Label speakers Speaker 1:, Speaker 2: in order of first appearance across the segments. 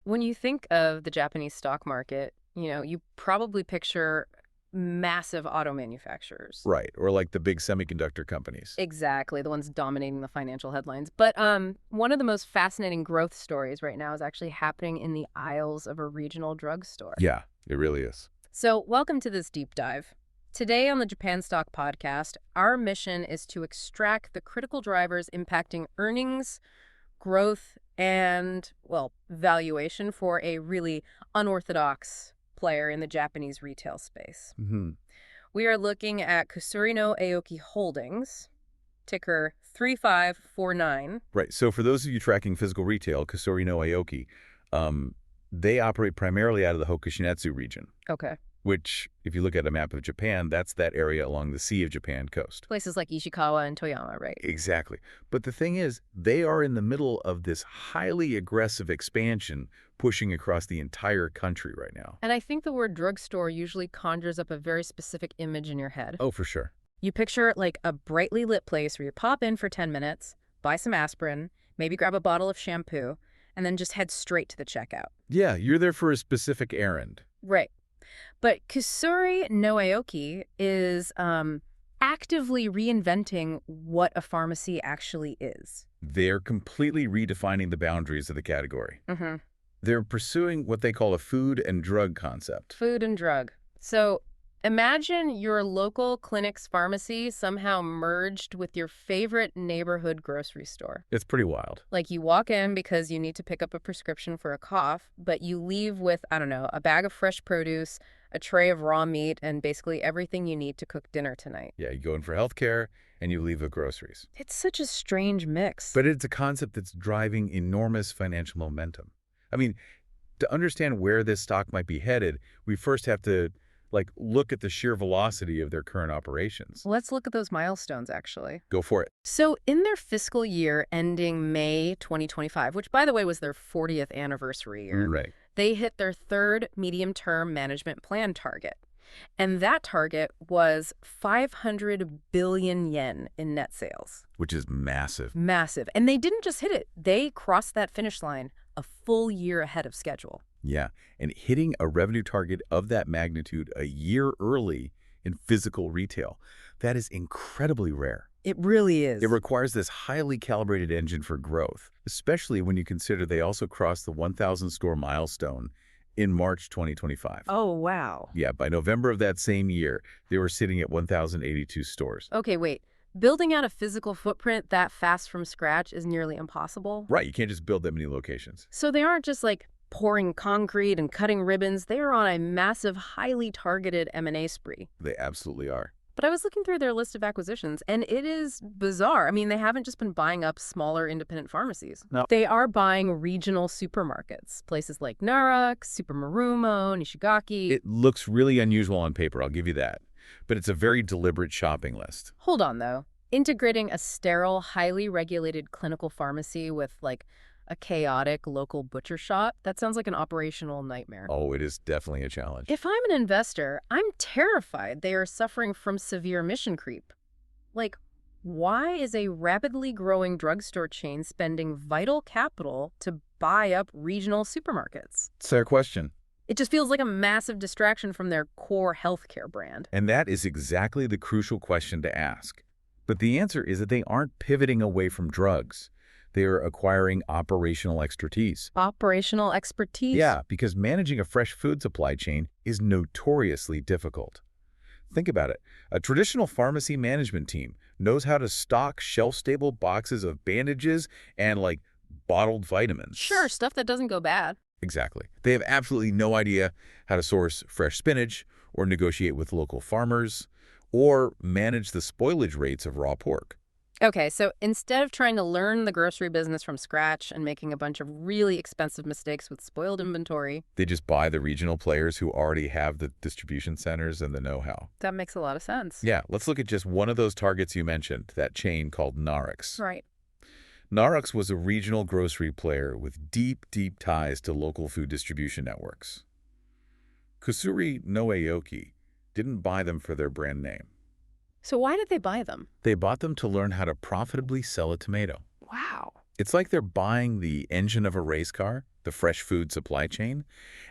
Speaker 1: when you think of the Japanese stock market, you probably picture massive auto manufacturers.
Speaker 2: Right, or like the big semiconductor companies.
Speaker 1: Exactly, the ones dominating the financial headlines. But one of the most fascinating growth stories right now is actually happening in the aisles of a regional drugstore.
Speaker 2: Yeah, it really is.
Speaker 1: So welcome to this deep dive. Today on the Japan Stock Podcast, our mission is to extract the critical drivers impacting earnings, growth, and, well, valuation for a really unorthodox player in the Japanese retail space. We are looking at KUSURI no AOKI Holdings, ticker 3549.
Speaker 2: Right, so for those of you tracking physical retail, KUSURI no AOKI, they operate primarily out of the Hokushinetsu region.
Speaker 1: Okay.
Speaker 2: Which, if you look at a map of Japan, that's that area along the Sea of Japan coast.
Speaker 1: Places like Ishikawa and Toyama, right?
Speaker 2: Exactly. But the thing is, they are in the middle of this highly aggressive expansion pushing across the entire country right now.
Speaker 1: And I think the word drugstore usually conjures up a very specific image in your head.
Speaker 2: Oh, for sure.
Speaker 1: You picture like a brightly lit place where you pop in for 10 minutes, buy some aspirin, maybe grab a bottle of shampoo, and then just head straight to the checkout.
Speaker 2: Yeah, you're there for a specific errand.
Speaker 1: Right. But KUSURI no AOKI is actively reinventing what a pharmacy actually is.
Speaker 2: They're completely redefining the boundaries of the category. They're pursuing what they call a food and drug concept.
Speaker 1: Food and drug. So imagine your local clinic's pharmacy somehow merged with your favorite neighborhood grocery store.
Speaker 2: It's pretty wild.
Speaker 1: Like you walk in because you need to pick up a prescription for a cough, but you leave with, I don't know, a bag of fresh produce, a tray of raw meat, and basically everything you need to cook dinner tonight.
Speaker 2: Yeah, you go in for healthcare and you leave with groceries.
Speaker 1: It's such a strange mix.
Speaker 2: But it's a concept that's driving enormous financial momentum. I mean, to understand where this stock might be headed, we first have to look at the sheer velocity of their current operations.
Speaker 1: Let's look at those milestones, actually.
Speaker 2: Go for it.
Speaker 1: So in their fiscal year ending May 2025, which, by the way, was their 40th anniversary year,
Speaker 2: Right.
Speaker 1: They hit their third medium-term management plan target. And that target was 500 billion yen in net sales.
Speaker 2: Which is massive.
Speaker 1: Massive. And they didn't just hit it. They crossed that finish line a full year ahead of schedule.
Speaker 2: Yeah, and hitting a revenue target of that magnitude a year early in physical retail, that is incredibly rare.
Speaker 1: It really is.
Speaker 2: It requires this highly calibrated engine for growth, especially when you consider they also crossed the 1,000 store milestone in March 2025.
Speaker 1: Oh, wow.
Speaker 2: Yeah, by November of that same year, they were sitting at 1,082 stores.
Speaker 1: Okay, wait. Building out a physical footprint that fast from scratch is nearly impossible?
Speaker 2: Right, you can't just build that many locations.
Speaker 1: So they aren't just pouring concrete and cutting ribbons. They are on a massive, highly targeted M&A spree.
Speaker 2: They absolutely are.
Speaker 1: But I was looking through their list of acquisitions, and it is bizarre. I mean, they haven't just been buying up smaller independent pharmacies.
Speaker 2: No.
Speaker 1: They are buying regional supermarkets, places like Nara, Supermarumo, Nishigaki.
Speaker 2: It looks really unusual on paper, I'll give you that. But it's a very deliberate shopping list.
Speaker 1: Hold on, though. Integrating a sterile, highly regulated clinical pharmacy with, a chaotic local butcher shop, that sounds like an operational nightmare.
Speaker 2: Oh, it is definitely a challenge.
Speaker 1: If I'm an investor, I'm terrified they are suffering from severe mission creep. Why is a rapidly growing drugstore chain spending vital capital to buy up regional supermarkets?
Speaker 2: Fair question.
Speaker 1: It just feels like a massive distraction from their core healthcare brand.
Speaker 2: And that is exactly the crucial question to ask. But the answer is that they aren't pivoting away from drugs. They are acquiring operational expertise.
Speaker 1: Operational expertise?
Speaker 2: Yeah, because managing a fresh food supply chain is notoriously difficult. Think about it. A traditional pharmacy management team knows how to stock shelf-stable boxes of bandages and, bottled vitamins.
Speaker 1: Sure, stuff that doesn't go bad.
Speaker 2: Exactly. They have absolutely no idea how to source fresh spinach or negotiate with local farmers or manage the spoilage rates of raw pork.
Speaker 1: Okay, so instead of trying to learn the grocery business from scratch and making a bunch of really expensive mistakes with spoiled inventory,
Speaker 2: they just buy the regional players who already have the distribution centers and the know-how.
Speaker 1: That makes a lot of sense.
Speaker 2: Yeah, let's look at just one of those targets you mentioned, that chain called Narix.
Speaker 1: Right.
Speaker 2: Narix was a regional grocery player with deep, deep ties to local food distribution networks. KUSURI no AOKI didn't buy them for their brand name.
Speaker 1: So why did they buy them?
Speaker 2: They bought them to learn how to profitably sell a tomato.
Speaker 1: Wow.
Speaker 2: It's like they're buying the engine of a race car the fresh food supply chain,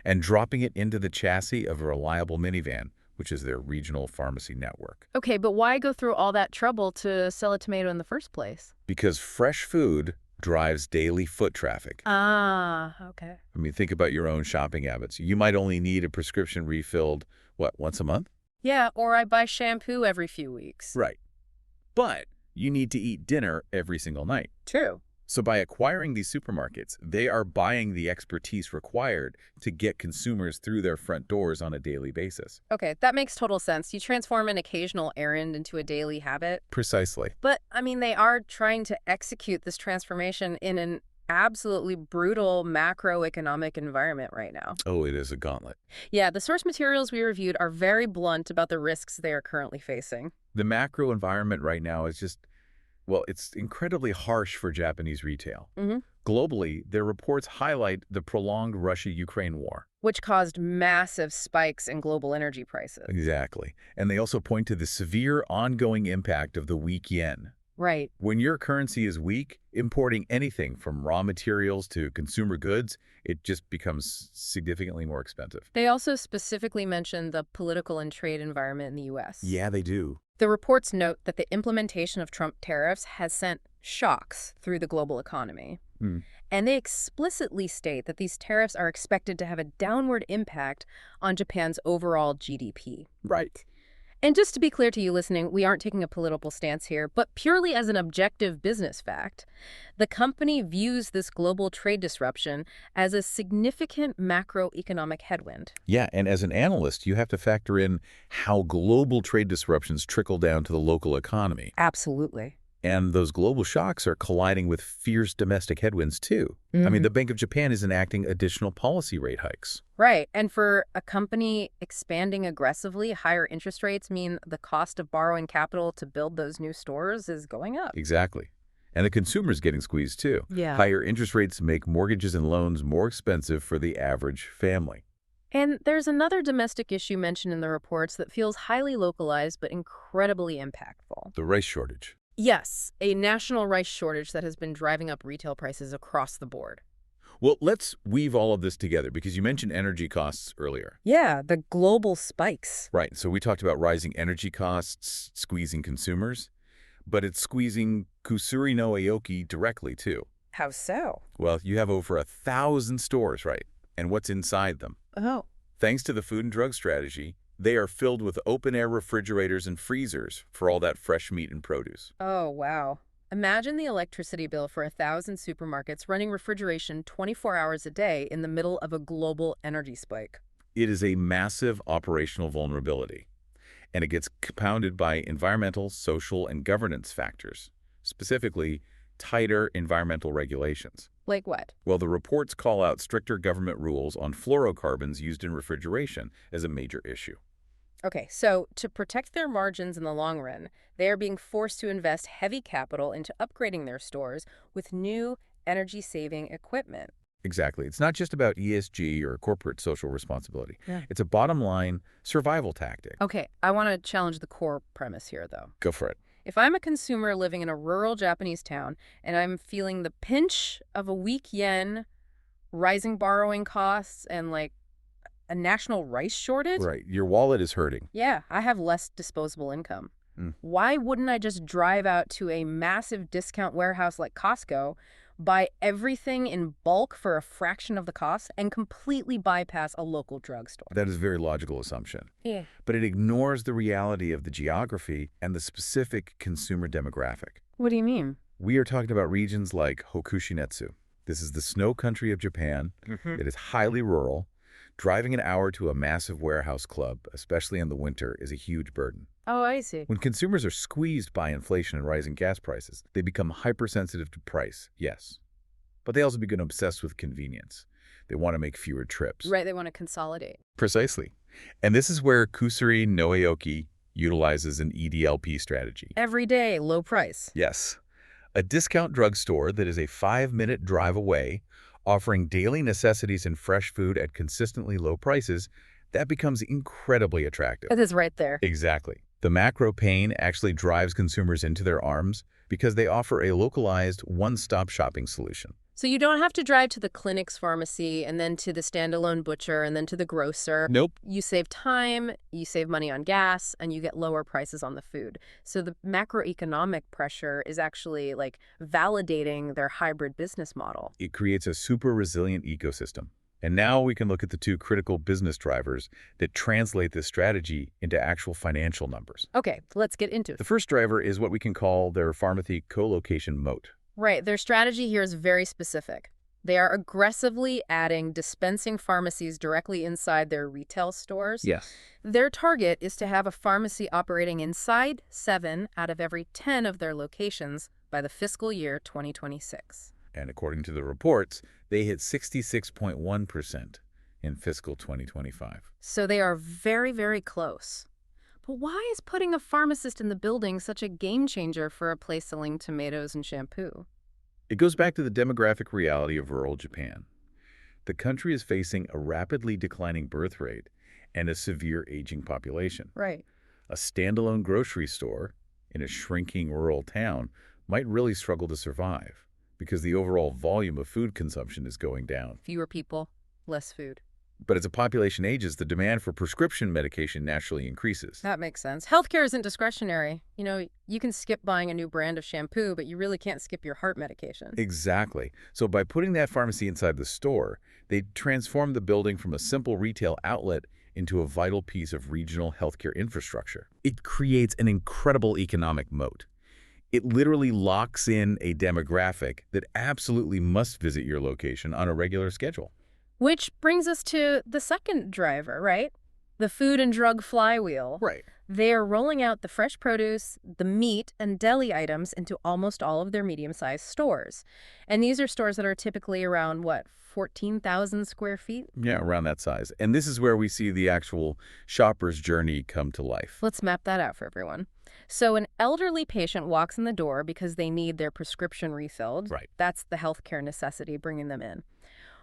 Speaker 2: and dropping it into the chassis of a reliable minivan, which is their regional pharmacy network.
Speaker 1: Okay, but why go through all that trouble to sell a tomato in the first place?
Speaker 2: Because fresh food drives daily foot traffic.
Speaker 1: Ah, okay.
Speaker 2: I mean, think about your own shopping habits. You might only need a prescription refilled, once a month?
Speaker 1: Yeah, or I buy shampoo every few weeks.
Speaker 2: Right. But you need to eat dinner every single night.
Speaker 1: True.
Speaker 2: So by acquiring these supermarkets, they are buying the expertise required to get consumers through their front doors on a daily basis.
Speaker 1: Okay, that makes total sense. You transform an occasional errand into a daily habit.
Speaker 2: Precisely.
Speaker 1: But, I mean, they are trying to execute this transformation in an absolutely brutal macroeconomic environment right now.
Speaker 2: Oh, it is a gauntlet.
Speaker 1: Yeah, the source materials we reviewed are very blunt about the risks they are currently facing.
Speaker 2: The macro environment right now is just, it's incredibly harsh for Japanese retail. Globally, their reports highlight the prolonged Russia-Ukraine war.
Speaker 1: Which caused massive spikes in global energy prices.
Speaker 2: Exactly. And they also point to the severe ongoing impact of the weak yen.
Speaker 1: Right.
Speaker 2: When your currency is weak, importing anything from raw materials to consumer goods, it just becomes significantly more expensive.
Speaker 1: They also specifically mention the political and trade environment in the U.S.
Speaker 2: Yeah, they do.
Speaker 1: The reports note that the implementation of Trump tariffs has sent shocks through the global economy. And they explicitly state that these tariffs are expected to have a downward impact on Japan's overall GDP.
Speaker 2: Right.
Speaker 1: And just to be clear to you listening, we aren't taking a political stance here, but purely as an objective business fact. The company views this global trade disruption as a significant macroeconomic headwind.
Speaker 2: Yeah, and as an analyst, you have to factor in how global trade disruptions trickle down to the local economy.
Speaker 1: Absolutely.
Speaker 2: And those global shocks are colliding with fierce domestic headwinds, too. I mean, the Bank of Japan is enacting additional policy rate hikes.
Speaker 1: Right. And for a company expanding aggressively, higher interest rates mean the cost of borrowing capital to build those new stores is going up.
Speaker 2: Exactly. And the consumer's getting squeezed, too.
Speaker 1: Yeah.
Speaker 2: Higher interest rates make mortgages and loans more expensive for the average family.
Speaker 1: And there's another domestic issue mentioned in the reports that feels highly localized but incredibly impactful.
Speaker 2: The rice shortage.
Speaker 1: Yes, a national rice shortage that has been driving up retail prices across the board.
Speaker 2: Well, let's weave all of this together because you mentioned energy costs earlier.
Speaker 1: Yeah, the global spikes.
Speaker 2: Right, so we talked about rising energy costs, squeezing consumers, but it's squeezing KUSURI no AOKI directly, too.
Speaker 1: How so?
Speaker 2: Well, you have over 1,000 stores, right? And what's inside them?
Speaker 1: Oh.
Speaker 2: Thanks to the Food and Drug Strategy, they are filled with open-air refrigerators and freezers for all that fresh meat and produce.
Speaker 1: Oh, wow. Imagine the electricity bill for 1,000 supermarkets running refrigeration 24 hours a day in the middle of a global energy spike.
Speaker 2: It is a massive operational vulnerability, and it gets compounded by environmental, social, and governance factors, specifically tighter environmental regulations.
Speaker 1: Like what?
Speaker 2: Well, the reports call out stricter government rules on fluorocarbons used in refrigeration as a major issue.
Speaker 1: Okay, so to protect their margins in the long run, they are being forced to invest heavy capital into upgrading their stores with new energy-saving equipment.
Speaker 2: Exactly. It's not just about ESG or corporate social responsibility.
Speaker 1: Yeah.
Speaker 2: It's a bottom-line survival tactic.
Speaker 1: Okay, I want to challenge the core premise here, though.
Speaker 2: Go for it.
Speaker 1: If I'm a consumer living in a rural Japanese town and I'm feeling the pinch of a weak yen, rising borrowing costs, and like a national rice shortage?
Speaker 2: Right. Your wallet is hurting.
Speaker 1: Yeah, I have less disposable income. Why wouldn't I just drive out to a massive discount warehouse like Costco, buy everything in bulk for a fraction of the cost, and completely bypass a local drugstore?
Speaker 2: That is a very logical assumption.
Speaker 1: Yeah.
Speaker 2: But it ignores the reality of the geography and the specific consumer demographic.
Speaker 1: What do you mean?
Speaker 2: We are talking about regions like Hokushinetsu. This is the snow country of Japan. It is highly rural. Driving an hour to a massive warehouse club, especially in the winter, is a huge burden.
Speaker 1: Oh, I see.
Speaker 2: When consumers are squeezed by inflation and rising gas prices, they become hypersensitive to price, yes. But they also become obsessed with convenience. They want to make fewer trips.
Speaker 1: Right, they want to consolidate.
Speaker 2: Precisely. And this is where KUSURI no AOKI utilizes an EDLP strategy.
Speaker 1: Every day, low price.
Speaker 2: Yes. A discount drugstore that is a 5-minute drive away, offering daily necessities and fresh food at consistently low prices, that becomes incredibly attractive.
Speaker 1: It is right there.
Speaker 2: Exactly. The macro pain actually drives consumers into their arms because they offer a localized, one-stop shopping solution.
Speaker 1: So you don't have to drive to the clinic's pharmacy and then to the standalone butcher and then to the grocer.
Speaker 2: Nope.
Speaker 1: You save time, you save money on gas, and you get lower prices on the food. So the macroeconomic pressure is actually like validating their hybrid business model.
Speaker 2: It creates a super resilient ecosystem. And now we can look at the two critical business drivers that translate this strategy into actual financial numbers.
Speaker 1: Okay, let's get into it.
Speaker 2: The first driver is what we can call their pharmacy co-location moat.
Speaker 1: Right, their strategy here is very specific. They are aggressively adding dispensing pharmacies directly inside their retail stores.
Speaker 2: Yes.
Speaker 1: Their target is to have a pharmacy operating inside 7 out of every 10 of their locations by the fiscal year 2026.
Speaker 2: And according to the reports, they hit 66.1% in fiscal 2025.
Speaker 1: So they are very, very close. But why is putting a pharmacist in the building such a game changer for a place selling tomatoes and shampoo?
Speaker 2: It goes back to the demographic reality of rural Japan. The country is facing a rapidly declining birth rate and a severe aging population.
Speaker 1: Right.
Speaker 2: A standalone grocery store in a shrinking rural town might really struggle to survive because the overall volume of food consumption is going down.
Speaker 1: Fewer people, less food.
Speaker 2: But as a population ages, the demand for prescription medication naturally increases.
Speaker 1: That makes sense. Healthcare isn't discretionary. You know, you can skip buying a new brand of shampoo, but you really can't skip your heart medication.
Speaker 2: Exactly. So by putting that pharmacy inside the store, they transform the building from a simple retail outlet into a vital piece of regional healthcare infrastructure. It creates an incredible economic moat. It literally locks in a demographic that absolutely must visit your location on a regular schedule.
Speaker 1: Which brings us to the second driver, right? The food and drug flywheel.
Speaker 2: Right.
Speaker 1: They are rolling out the fresh produce, the meat, and deli items into almost all of their medium-sized stores. And these are stores that are typically around, 14,000 square feet?
Speaker 2: Yeah, around that size. And this is where we see the actual shopper's journey come to life.
Speaker 1: Let's map that out for everyone. So an elderly patient walks in the door because they need their prescription refilled.
Speaker 2: Right.
Speaker 1: That's the healthcare necessity bringing them in.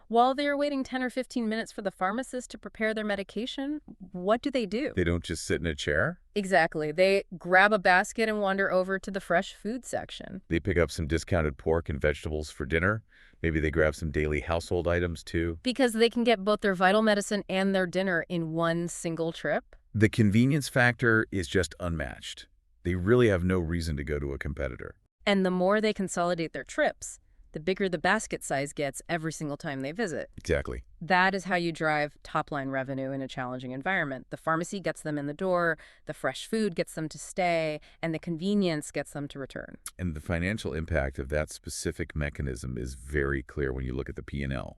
Speaker 1: While they're waiting 10 or 15 minutes for the pharmacist to prepare their medication, what do? They
Speaker 2: don't just sit in a chair.
Speaker 1: Exactly. They grab a basket and wander over to the fresh food section.
Speaker 2: They pick up some discounted pork and vegetables for dinner. Maybe they grab some daily household items too.
Speaker 1: Because they can get both their vital medicine and their dinner in one single trip.
Speaker 2: The convenience factor is just unmatched. They really have no reason to go to a competitor.
Speaker 1: And the more they consolidate their trips, the bigger the basket size gets every single time they visit.
Speaker 2: Exactly.
Speaker 1: That is how you drive top-line revenue in a challenging environment. The pharmacy gets them in the door, the fresh food gets them to stay, and the convenience gets them to return.
Speaker 2: And the financial impact of that specific mechanism is very clear when you look at the P&L.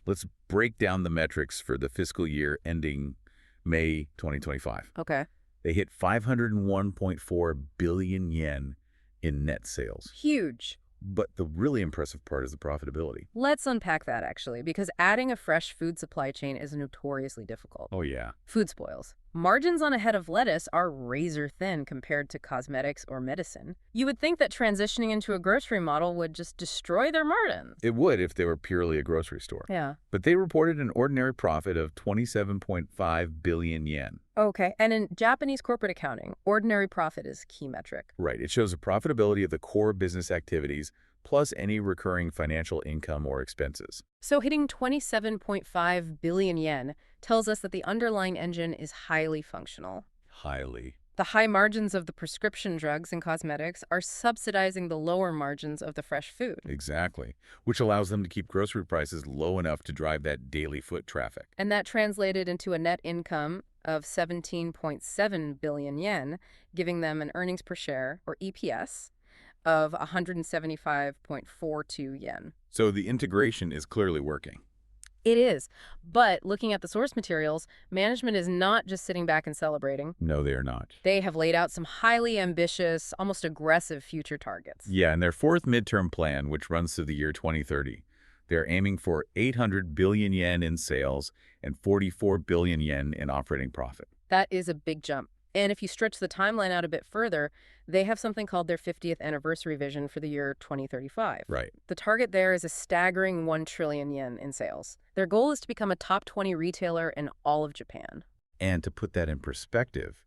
Speaker 2: Let's break down the metrics for the fiscal year ending May 2025.
Speaker 1: Okay.
Speaker 2: They hit 501.4 billion yen in net sales.
Speaker 1: Huge.
Speaker 2: But the really impressive part is the profitability.
Speaker 1: Let's unpack that, actually, because adding a fresh food supply chain is notoriously difficult.
Speaker 2: Oh, yeah.
Speaker 1: Food spoils. Margins on a head of lettuce are razor thin compared to cosmetics or medicine. You would think that transitioning into a grocery model would just destroy their margins.
Speaker 2: It would if they were purely a grocery store.
Speaker 1: Yeah.
Speaker 2: But they reported an ordinary profit of 27.5 billion yen.
Speaker 1: Okay, and in Japanese corporate accounting, ordinary profit is a key metric.
Speaker 2: Right. It shows the profitability of the core business activities plus any recurring financial income or expenses.
Speaker 1: So hitting 27.5 billion yen tells us that the underlying engine is highly functional.
Speaker 2: Highly.
Speaker 1: The high margins of the prescription drugs and cosmetics are subsidizing the lower margins of the fresh food.
Speaker 2: Exactly. Which allows them to keep grocery prices low enough to drive that daily foot traffic.
Speaker 1: And that translated into a net income of 17.7 billion yen, giving them an earnings per share, or EPS, of 175.42 yen.
Speaker 2: So the integration is clearly working.
Speaker 1: It is. But looking at the source materials, management is not just sitting back and celebrating.
Speaker 2: No, they are not.
Speaker 1: They have laid out some highly ambitious, almost aggressive future targets.
Speaker 2: Yeah, in their fourth midterm plan, which runs through the year 2030, they're aiming for 800 billion yen in sales and 44 billion yen in operating profit.
Speaker 1: That is a big jump. And if you stretch the timeline out a bit further, they have something called their 50th anniversary vision for the year 2035.
Speaker 2: Right.
Speaker 1: The target there is a staggering 1 trillion yen in sales. Their goal is to become a top 20 retailer in all of Japan.
Speaker 2: And to put that in perspective,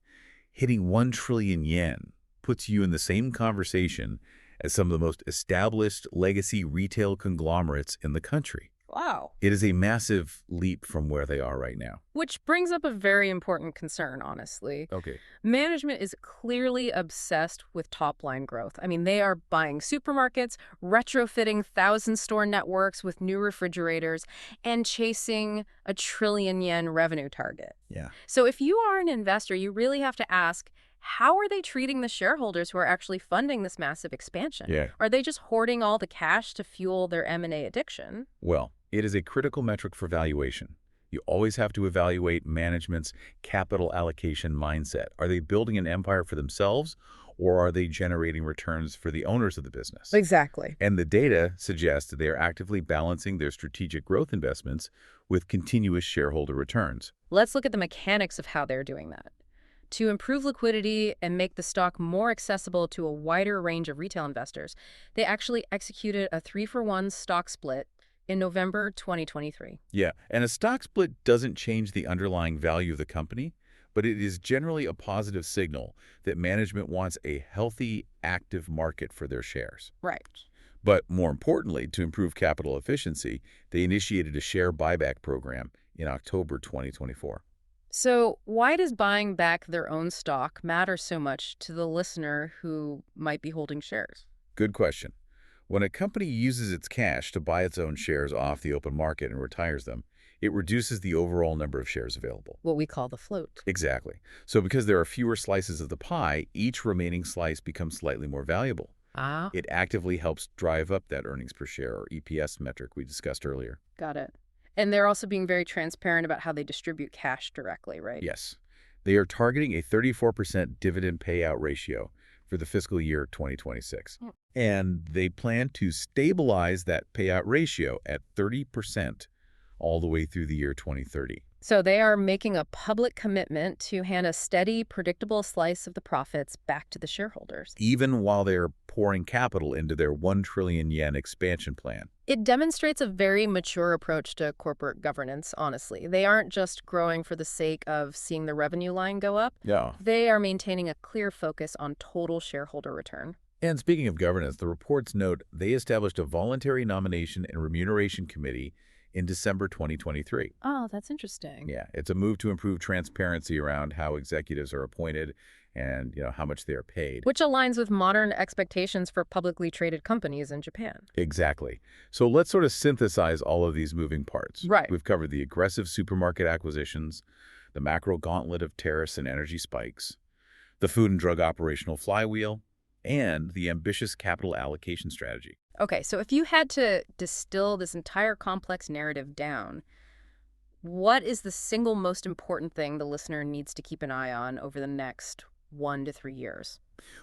Speaker 2: hitting 1 trillion yen puts you in the same conversation as some of the most established legacy retail conglomerates in the country.
Speaker 1: Wow.
Speaker 2: It is a massive leap from where they are right now.
Speaker 1: Which brings up a very important concern, honestly.
Speaker 2: Okay.
Speaker 1: Management is clearly obsessed with top-line growth. I mean, they are buying supermarkets, retrofitting thousand-store networks with new refrigerators, and chasing a trillion-yen revenue target.
Speaker 2: Yeah.
Speaker 1: So if you are an investor, you really have to ask, how are they treating the shareholders who are actually funding this massive expansion?
Speaker 2: Yeah.
Speaker 1: Are they just hoarding all the cash to fuel their M&A addiction?
Speaker 2: Well, it is a critical metric for valuation. You always have to evaluate management's capital allocation mindset. Are they building an empire for themselves, or are they generating returns for the owners of the business?
Speaker 1: Exactly.
Speaker 2: And the data suggests that they are actively balancing their strategic growth investments with continuous shareholder returns.
Speaker 1: Let's look at the mechanics of how they're doing that. To improve liquidity and make the stock more accessible to a wider range of retail investors, they actually executed a 3-for-1 stock split in November 2023.
Speaker 2: Yeah, and a stock split doesn't change the underlying value of the company, but it is generally a positive signal that management wants a healthy, active market for their shares.
Speaker 1: Right.
Speaker 2: But more importantly, to improve capital efficiency, they initiated a share buyback program in October 2024.
Speaker 1: So why does buying back their own stock matter so much to the listener who might be holding shares?
Speaker 2: Good question. When a company uses its cash to buy its own shares off the open market and retires them, it reduces the overall number of shares available.
Speaker 1: What we call the float.
Speaker 2: Exactly. So because there are fewer slices of the pie, each remaining slice becomes slightly more valuable.
Speaker 1: Ah,
Speaker 2: It actively helps drive up that earnings per share, or EPS metric we discussed earlier.
Speaker 1: got it. And they're also being very transparent about how they distribute cash directly, right?
Speaker 2: Yes. They are targeting a 34% dividend payout ratio for the fiscal year 2026. And they plan to stabilize that payout ratio at 30% all the way through the year 2030.
Speaker 1: So they are making a public commitment to hand a steady, predictable slice of the profits back to the shareholders.
Speaker 2: Even while they're pouring capital into their 1 trillion yen expansion plan.
Speaker 1: It demonstrates a very mature approach to corporate governance, honestly. They aren't just growing for the sake of seeing the revenue line go up.
Speaker 2: Yeah.
Speaker 1: They are maintaining a clear focus on total shareholder return.
Speaker 2: And speaking of governance, the reports note they established a voluntary nomination and remuneration committee in December 2023.
Speaker 1: Oh, that's interesting.
Speaker 2: Yeah, it's a move to improve transparency around how executives are appointed and, how much they are paid.
Speaker 1: Which aligns with modern expectations for publicly traded companies in Japan.
Speaker 2: Exactly. So let's sort of synthesize all of these moving parts.
Speaker 1: Right.
Speaker 2: We've covered the aggressive supermarket acquisitions, the macro gauntlet of tariffs and energy spikes, the food and drug operational flywheel, and the ambitious capital allocation strategy.
Speaker 1: Okay, so if you had to distill this entire complex narrative down, what is the single most important thing the listener needs to keep an eye on over the next 1 to 3 years?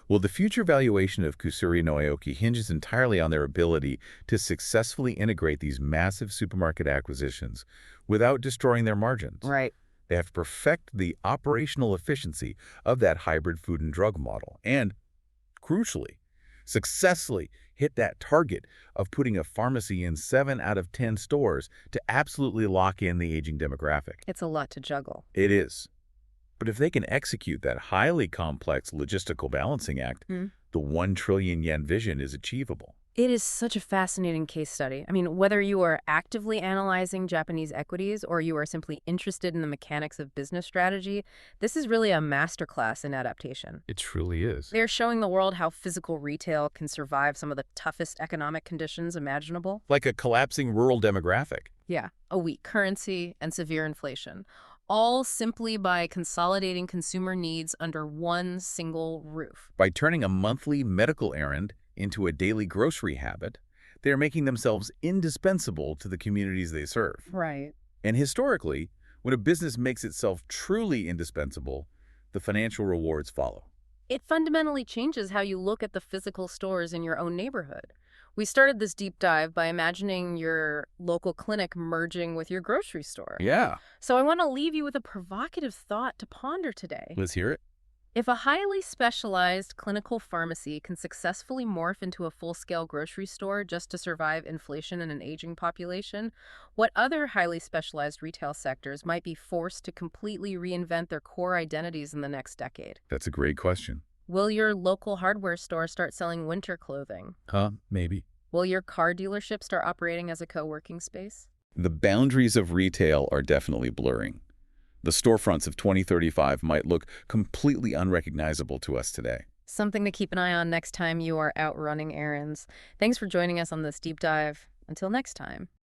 Speaker 2: Well, the future valuation of KUSURI no AOKI hinges entirely on their ability to successfully integrate these massive supermarket acquisitions without destroying their margins.
Speaker 1: Right.
Speaker 2: They have to perfect the operational efficiency of that hybrid food and drug model and, crucially, successfully hit that target of putting a pharmacy in 7 out of 10 stores to absolutely lock in the aging demographic.
Speaker 1: It's a lot to juggle.
Speaker 2: It is. But if they can execute that highly complex logistical balancing act, the 1 trillion yen vision is achievable.
Speaker 1: It is such a fascinating case study. I mean, whether you are actively analyzing Japanese equities or you are simply interested in the mechanics of business strategy, this is really a masterclass in adaptation.
Speaker 2: It truly is.
Speaker 1: They're showing the world how physical retail can survive some of the toughest economic conditions imaginable.
Speaker 2: Like a collapsing rural demographic.
Speaker 1: Yeah, a weak currency and severe inflation, all simply by consolidating consumer needs under one single roof.
Speaker 2: By turning a monthly medical errand into a daily grocery habit, they are making themselves indispensable to the communities they serve.
Speaker 1: Right.
Speaker 2: And historically, when a business makes itself truly indispensable, the financial rewards follow.
Speaker 1: It fundamentally changes how you look at the physical stores in your own neighborhood. We started this deep dive by imagining your local clinic merging with your grocery store.
Speaker 2: Yeah.
Speaker 1: So I want to leave you with a provocative thought to ponder today.
Speaker 2: Let's hear it.
Speaker 1: If a highly specialized clinical pharmacy can successfully morph into a full-scale grocery store just to survive inflation in an aging population, what other highly specialized retail sectors might be forced to completely reinvent their core identities in the next decade?
Speaker 2: That's a great question.
Speaker 1: Will your local hardware store start selling winter clothing?
Speaker 2: Huh? Maybe.
Speaker 1: Will your car dealership start operating as a co-working space?
Speaker 2: The boundaries of retail are definitely blurring. The storefronts of 2035 might look completely unrecognizable to us today.
Speaker 1: Something to keep an eye on next time you are out running errands. Thanks for joining us on this deep dive. Until next time.